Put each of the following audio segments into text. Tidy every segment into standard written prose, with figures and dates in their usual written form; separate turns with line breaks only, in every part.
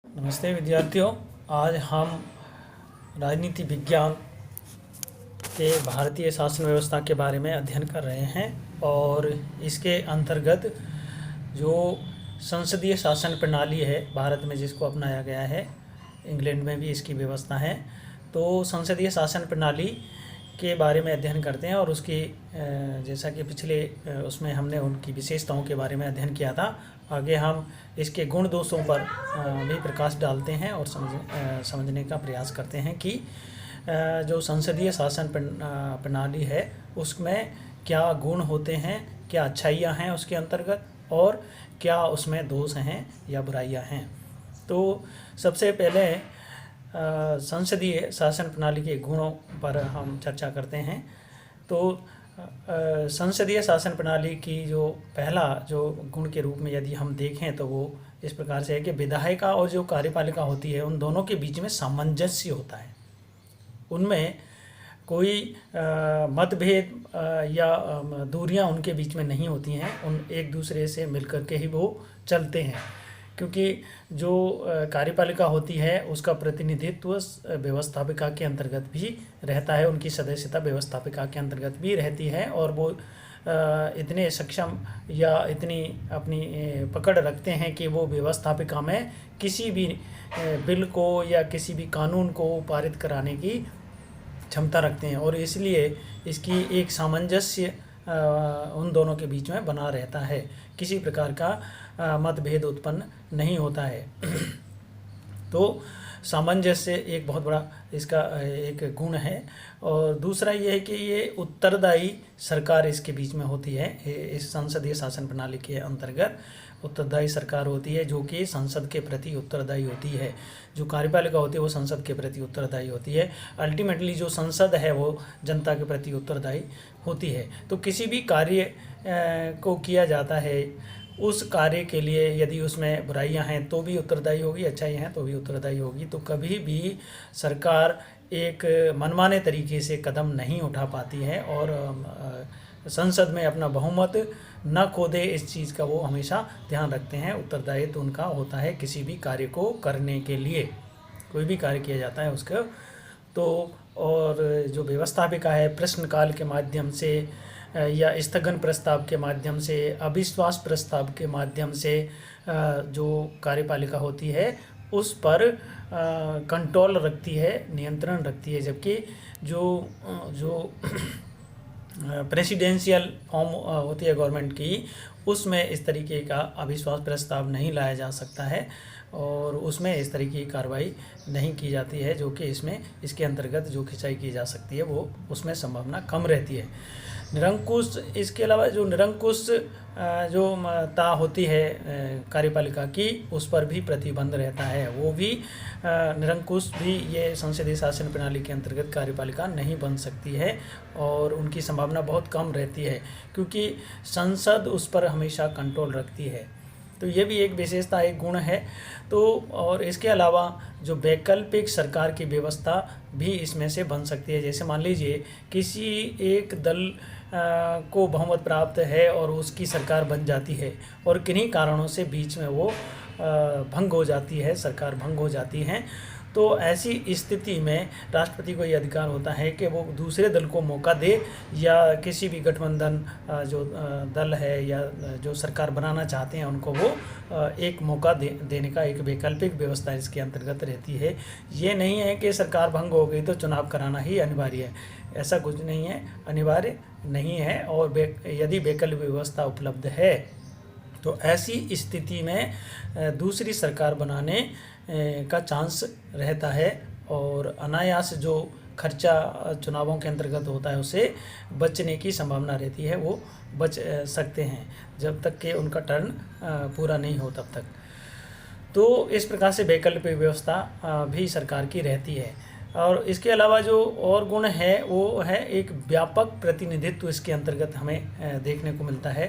नमस्ते विद्यार्थियों। आज हम राजनीति विज्ञान के भारतीय शासन व्यवस्था के बारे में अध्ययन कर रहे हैं और इसके अंतर्गत जो संसदीय शासन प्रणाली है भारत में जिसको अपनाया गया है, इंग्लैंड में भी इसकी व्यवस्था है। तो संसदीय शासन प्रणाली के बारे में अध्ययन करते हैं और उसकी जैसा कि पिछले उसमें हमने उनकी विशेषताओं के बारे में अध्ययन किया था। आगे हम इसके गुण दोषों पर भी प्रकाश डालते हैं और समझने का प्रयास करते हैं कि जो संसदीय शासन प्रणाली है उसमें क्या गुण होते हैं, क्या अच्छाइयाँ हैं उसके अंतर्गत और क्या उसमें दोष हैं या बुराइयाँ हैं। तो सबसे पहले संसदीय शासन प्रणाली के गुणों पर हम चर्चा करते हैं। तो संसदीय शासन प्रणाली की जो पहला जो गुण के रूप में यदि हम देखें तो वो इस प्रकार से है कि विधायिका और जो कार्यपालिका होती है उन दोनों के बीच में सामंजस्य होता है। उनमें कोई मतभेद या दूरियां उनके बीच में नहीं होती हैं। उन एक दूसरे से मिलकर के ही वो चलते हैं, क्योंकि जो कार्यपालिका होती है उसका प्रतिनिधित्व व्यवस्थापिका के अंतर्गत भी रहता है, उनकी सदस्यता व्यवस्थापिका के अंतर्गत भी रहती है और वो इतने सक्षम या इतनी अपनी पकड़ रखते हैं कि वो व्यवस्थापिका में किसी भी बिल को या किसी भी कानून को पारित कराने की क्षमता रखते हैं और इसलिए इसकी एक सामंजस्य उन दोनों के बीच में बना रहता है, किसी प्रकार का मतभेद उत्पन्न नहीं होता है। तो सामंजस्य एक बहुत बड़ा इसका एक गुण है। और दूसरा ये है कि ये उत्तरदायी सरकार इसके बीच में होती है। इस संसदीय शासन प्रणाली के अंतर्गत उत्तरदायी सरकार होती है जो कि संसद के प्रति उत्तरदायी होती है। जो कार्यपालिका होती है वो संसद के प्रति उत्तरदायी होती है। अल्टीमेटली जो संसद है वो जनता के प्रति उत्तरदायी होती है। तो किसी भी कार्य को किया जाता है, उस कार्य के लिए यदि उसमें बुराइयां हैं तो भी उत्तरदायी होगी, अच्छाइयाँ हैं तो भी उत्तरदायी होगी। तो कभी भी सरकार एक मनमाने तरीके से कदम नहीं उठा पाती है और संसद में अपना बहुमत न खो दे, इस चीज़ का वो हमेशा ध्यान रखते हैं। उत्तरदायित्व तो उनका होता है किसी भी कार्य को करने के लिए, कोई भी कार्य किया जाता है उसका। तो और जो व्यवस्थापिका है प्रश्नकाल के माध्यम से या स्थगन प्रस्ताव के माध्यम से, अविश्वास प्रस्ताव के माध्यम से जो कार्यपालिका होती है उस पर कंट्रोल रखती है, नियंत्रण रखती है। जबकि जो प्रेसिडेंशियल फॉर्म होती है गवर्नमेंट की, उसमें इस तरीके का अविश्वास प्रस्ताव नहीं लाया जा सकता है और उसमें इस तरीके की कार्रवाई नहीं की जाती है, जो कि इसमें इसके अंतर्गत जो खिंचाई की जा सकती है वो उसमें संभावना कम रहती है। निरंकुश, इसके अलावा जो निरंकुश जो ता होती है कार्यपालिका की, उस पर भी प्रतिबंध रहता है। वो भी निरंकुश भी ये संसदीय शासन प्रणाली के अंतर्गत कार्यपालिका नहीं बन सकती है और उनकी संभावना बहुत कम रहती है, क्योंकि संसद उस पर हमेशा कंट्रोल रखती है। तो ये भी एक विशेषता, एक गुण है। तो और इसके अलावा जो वैकल्पिक सरकार की व्यवस्था भी इसमें से बन सकती है। जैसे मान लीजिए किसी एक दल को बहुमत प्राप्त है और उसकी सरकार बन जाती है और किन्हीं कारणों से बीच में वो भंग हो जाती है, सरकार भंग हो जाती है। तो ऐसी स्थिति में राष्ट्रपति को ये अधिकार होता है कि वो दूसरे दल को मौका दे या किसी भी गठबंधन जो दल है या जो सरकार बनाना चाहते हैं उनको वो एक मौका देने का एक वैकल्पिक व्यवस्था इसके अंतर्गत रहती है। ये नहीं है कि सरकार भंग हो गई तो चुनाव कराना ही अनिवार्य है, ऐसा कुछ नहीं है, अनिवार्य नहीं है। और यदि वैकल्पिक व्यवस्था उपलब्ध है तो ऐसी स्थिति में दूसरी सरकार बनाने का चांस रहता है और अनायास जो खर्चा चुनावों के अंतर्गत होता है उसे बचने की संभावना रहती है, वो बच सकते हैं जब तक कि उनका टर्न पूरा नहीं हो तब तक। तो इस प्रकार से वैकल्पिक व्यवस्था भी सरकार की रहती है। और इसके अलावा जो और गुण है वो है एक व्यापक प्रतिनिधित्व इसके अंतर्गत हमें देखने को मिलता है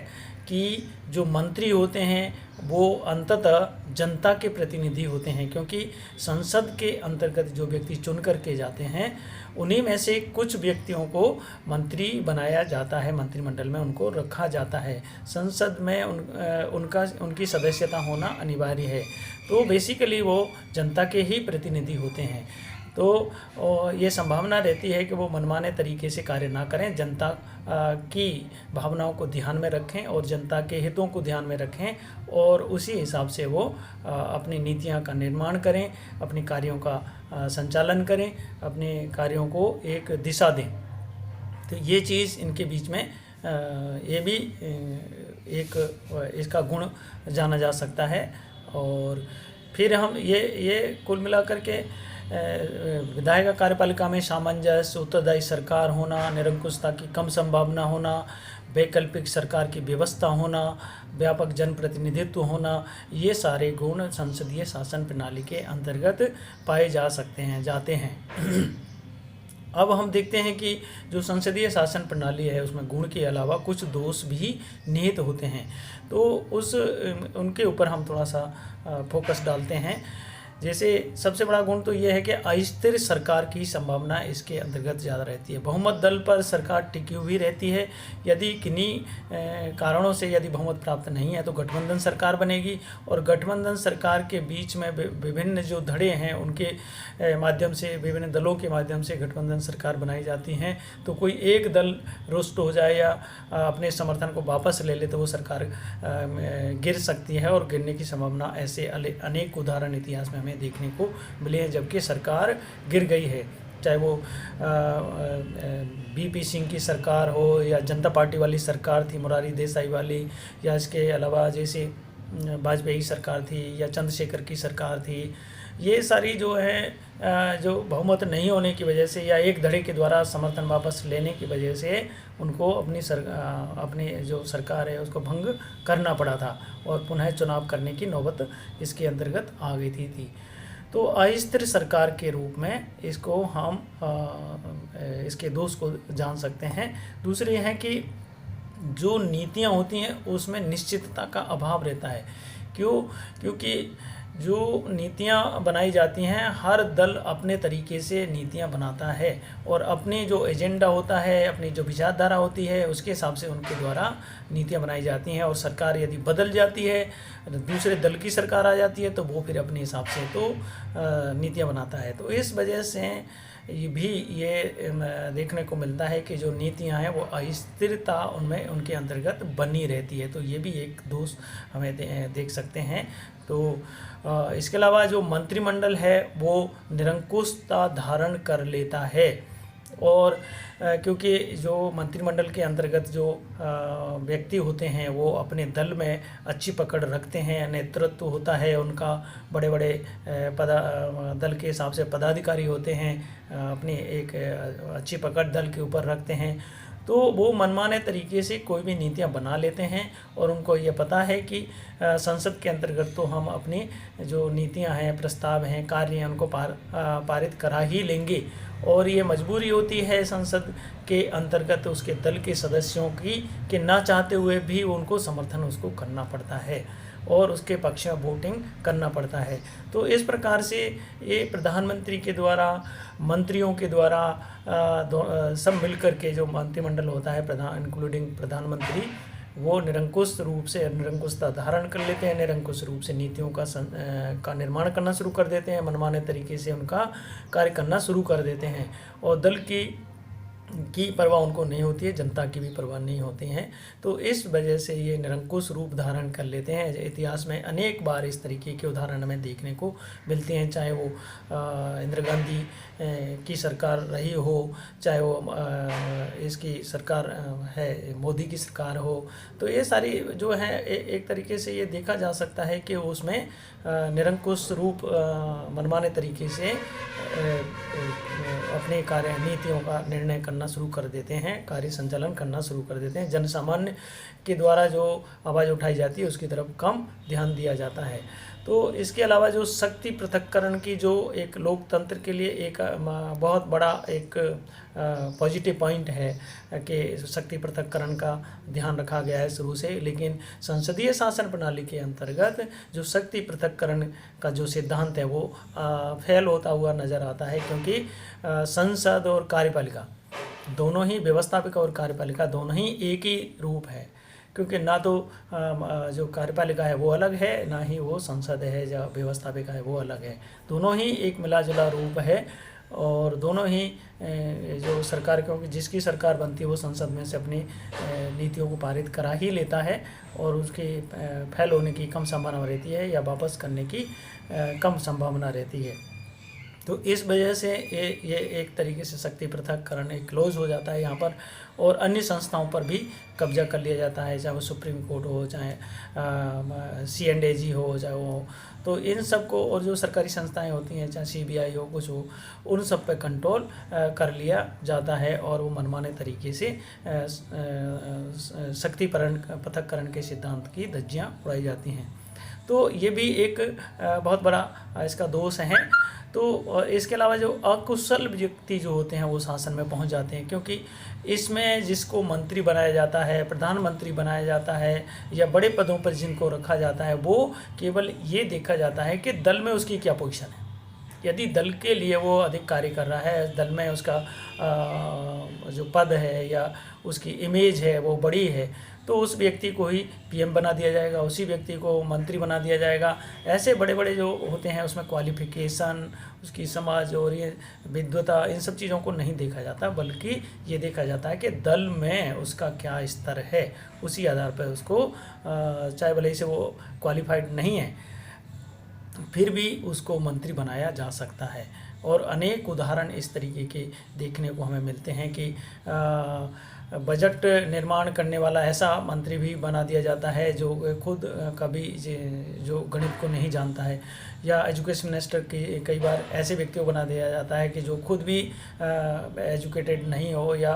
कि जो मंत्री होते हैं वो अंततः जनता के प्रतिनिधि होते हैं, क्योंकि संसद के अंतर्गत जो व्यक्ति चुन करके जाते हैं उन्हीं में से कुछ व्यक्तियों को मंत्री बनाया जाता है, मंत्रिमंडल में उनको रखा जाता है। संसद में उनकी सदस्यता होना अनिवार्य है। तो बेसिकली वो जनता के ही प्रतिनिधि होते हैं। तो ये संभावना रहती है कि वो मनमाने तरीके से कार्य ना करें, जनता की भावनाओं को ध्यान में रखें और जनता के हितों को ध्यान में रखें और उसी हिसाब से वो अपनी नीतियां का निर्माण करें, अपने कार्यों का संचालन करें, अपने कार्यों को एक दिशा दें। तो ये चीज़ इनके बीच में ये भी एक इसका गुण जाना जा सकता है। और फिर हम ये कुल मिलाकर के विधायिका कार्यपालिका में सामंजस्य, उत्तरदायी सरकार होना, निरंकुशता की कम संभावना होना, वैकल्पिक सरकार की व्यवस्था होना, व्यापक जनप्रतिनिधित्व होना, ये सारे गुण संसदीय शासन प्रणाली के अंतर्गत पाए जाते हैं। अब हम देखते हैं कि जो संसदीय शासन प्रणाली है उसमें गुण के अलावा कुछ दोष भी निहित होते हैं, तो उनके ऊपर हम थोड़ा सा फोकस डालते हैं। जैसे सबसे बड़ा गुण तो ये है कि अस्थिर सरकार की संभावना इसके अंतर्गत ज़्यादा रहती है। बहुमत दल पर सरकार टिकी हुई रहती है। यदि किन्हीं कारणों से यदि बहुमत प्राप्त नहीं है तो गठबंधन सरकार बनेगी और गठबंधन सरकार के बीच में विभिन्न जो धड़े हैं उनके माध्यम से, विभिन्न दलों के माध्यम से गठबंधन सरकार बनाई जाती हैं। तो कोई एक दल रुष्ट हो जाए या अपने समर्थन को वापस ले ले तो वो सरकार गिर सकती है और गिरने की संभावना ऐसे अनेक उदाहरण इतिहास में देखने को मिले हैं जबकि सरकार गिर गई है, चाहे वो बीपी सिंह की सरकार हो या जनता पार्टी वाली सरकार थी मोरारी देसाई वाली, या इसके अलावा जैसे वाजपेयी सरकार थी या चंद्रशेखर की सरकार थी। ये सारी जो है जो बहुमत नहीं होने की वजह से या एक धड़े के द्वारा समर्थन वापस लेने की वजह से उनको अपनी जो सरकार है उसको भंग करना पड़ा था और पुनः चुनाव करने की नौबत इसके अंतर्गत आ गई थी। तो अस्थिर सरकार के रूप में इसको हम इसके दोष को जान सकते हैं। दूसरे हैं कि जो नीतियां होती हैं उसमें निश्चितता का अभाव रहता है। क्योंकि जो नीतियां बनाई जाती हैं हर दल अपने तरीके से नीतियां बनाता है और अपने जो एजेंडा होता है, अपनी जो विचारधारा होती है उसके हिसाब से उनके द्वारा नीतियां बनाई जाती हैं। और सरकार यदि बदल जाती है, दूसरे दल की सरकार आ जाती है तो वो फिर अपने हिसाब से तो नीतियां बनाता है। तो इस वजह से ये देखने को मिलता है कि जो नीतियां हैं वो अस्थिरता उनमें उनके अंतर्गत बनी रहती है। तो ये भी एक दोष हमें देख सकते हैं। तो इसके अलावा जो मंत्रिमंडल है वो निरंकुशता धारण कर लेता है और क्योंकि जो मंत्रिमंडल के अंतर्गत जो व्यक्ति होते हैं वो अपने दल में अच्छी पकड़ रखते हैं, नेतृत्व होता है उनका, बड़े बड़े दल के हिसाब से पदाधिकारी होते हैं, अपनी एक अच्छी पकड़ दल के ऊपर रखते हैं। तो वो मनमाने तरीके से कोई भी नीतियां बना लेते हैं और उनको ये पता है कि संसद के अंतर्गत तो हम अपनी जो नीतियां हैं, प्रस्ताव हैं, कार्य हैं उनको पारित करा ही लेंगे। और ये मजबूरी होती है संसद के अंतर्गत उसके दल के सदस्यों की कि ना चाहते हुए भी उनको समर्थन उसको करना पड़ता है और उसके पक्ष में वोटिंग करना पड़ता है। तो इस प्रकार से ये प्रधानमंत्री के द्वारा, मंत्रियों के द्वारा सब मिलकर के जो मंत्रिमंडल होता है इंक्लूडिंग प्रधानमंत्री, वो निरंकुशता धारण कर लेते हैं, निरंकुश रूप से नीतियों का निर्माण करना शुरू कर देते हैं, मनमाने तरीके से उनका कार्य करना शुरू कर देते हैं और दल की परवाह उनको नहीं होती है, जनता की भी परवाह नहीं होती है। तो इस वजह से ये निरंकुश रूप धारण कर लेते हैं। इतिहास में अनेक बार इस तरीके के उदाहरण हमें देखने को मिलते हैं, चाहे वो इंदिरा गांधी की सरकार रही हो, चाहे वो इसकी सरकार है मोदी की सरकार हो। तो ये सारी जो है एक तरीके से ये देखा जा सकता है कि उसमें निरंकुश रूप मनमाने तरीके से अपने कार्य नीतियों का निर्णय करना शुरू कर देते हैं, कार्य संचालन करना शुरू कर देते हैं। जनसामान्य के द्वारा जो आवाज़ उठाई जाती है उसकी तरफ कम ध्यान दिया जाता है। तो इसके अलावा जो शक्ति पृथक्करण की जो एक लोकतंत्र के लिए एक बहुत बड़ा एक पॉजिटिव पॉइंट है कि शक्ति पृथक्करण का ध्यान रखा गया है शुरू से, लेकिन संसदीय शासन प्रणाली के अंतर्गत जो शक्ति पृथक्करण का जो सिद्धांत है वो फेल होता हुआ नज़र आता है। क्योंकि संसद और कार्यपालिका दोनों ही, व्यवस्थापिका और कार्यपालिका दोनों ही एक ही रूप है। क्योंकि ना तो जो कार्यपालिका है वो अलग है, ना ही वो संसद है या व्यवस्थापिका है वो अलग है। दोनों ही एक मिला जुला रूप है और दोनों ही जो सरकार, क्योंकि जिसकी सरकार बनती है वो संसद में से अपनी नीतियों को पारित करा ही लेता है और उसके फेल होने की कम संभावना रहती है या वापस करने की कम संभावना रहती है। तो इस वजह से ये एक तरीके से शक्ति पृथक्करण एक क्लोज हो जाता है यहाँ पर, और अन्य संस्थाओं पर भी कब्जा कर लिया जाता है, चाहे वो सुप्रीम कोर्ट हो, चाहे C&AG हो, चाहे वो, तो इन सब को, और जो सरकारी संस्थाएं होती हैं चाहे CBI हो, कुछ हो, उन सब पे कंट्रोल कर लिया जाता है और वो मनमाने तरीके से शक्ति पृथक्करण के सिद्धांत की धज्जियाँ उड़ाई जाती हैं। तो ये भी एक बहुत बड़ा इसका दोष है। तो इसके अलावा जो अकुशल व्यक्ति जो होते हैं वो शासन में पहुंच जाते हैं, क्योंकि इसमें जिसको मंत्री बनाया जाता है, प्रधानमंत्री बनाया जाता है या बड़े पदों पर जिनको रखा जाता है, वो केवल ये देखा जाता है कि दल में उसकी क्या पोजीशन है। यदि दल के लिए वो अधिक कार्य कर रहा है, दल में उसका जो पद है या उसकी इमेज है वो बड़ी है, तो उस व्यक्ति को ही PM बना दिया जाएगा, उसी व्यक्ति को मंत्री बना दिया जाएगा। ऐसे बड़े बड़े जो होते हैं उसमें क्वालिफिकेशन, उसकी समाज और ये विद्वता, इन सब चीज़ों को नहीं देखा जाता, बल्कि ये देखा जाता है कि दल में उसका क्या स्तर है। उसी आधार पर उसको चाहे भले ही से वो क्वालिफाइड नहीं है फिर भी उसको मंत्री बनाया जा सकता है। और अनेक उदाहरण इस तरीके के देखने को हमें मिलते हैं कि बजट निर्माण करने वाला ऐसा मंत्री भी बना दिया जाता है जो खुद कभी जो गणित को नहीं जानता है, या एजुकेशन मिनिस्टर की कई बार ऐसे व्यक्तियों को बना दिया जाता है कि जो खुद भी एजुकेटेड नहीं हो या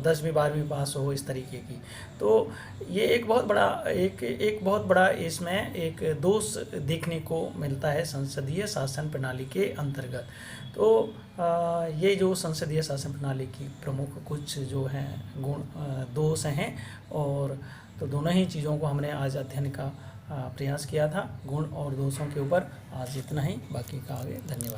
10वीं 12वीं पास हो, इस तरीके की। तो ये एक बहुत बड़ा इसमें एक दोष देखने को मिलता है संसदीय शासन प्रणाली के अंतर्गत। तो ये जो संसदीय शासन प्रणाली की प्रमुख कुछ जो हैं गुण दोष हैं, और तो दोनों ही चीज़ों को हमने आज अध्ययन का प्रयास किया था, गुण और दोषों के ऊपर। आज इतना ही, बाकी का आगे। धन्यवाद।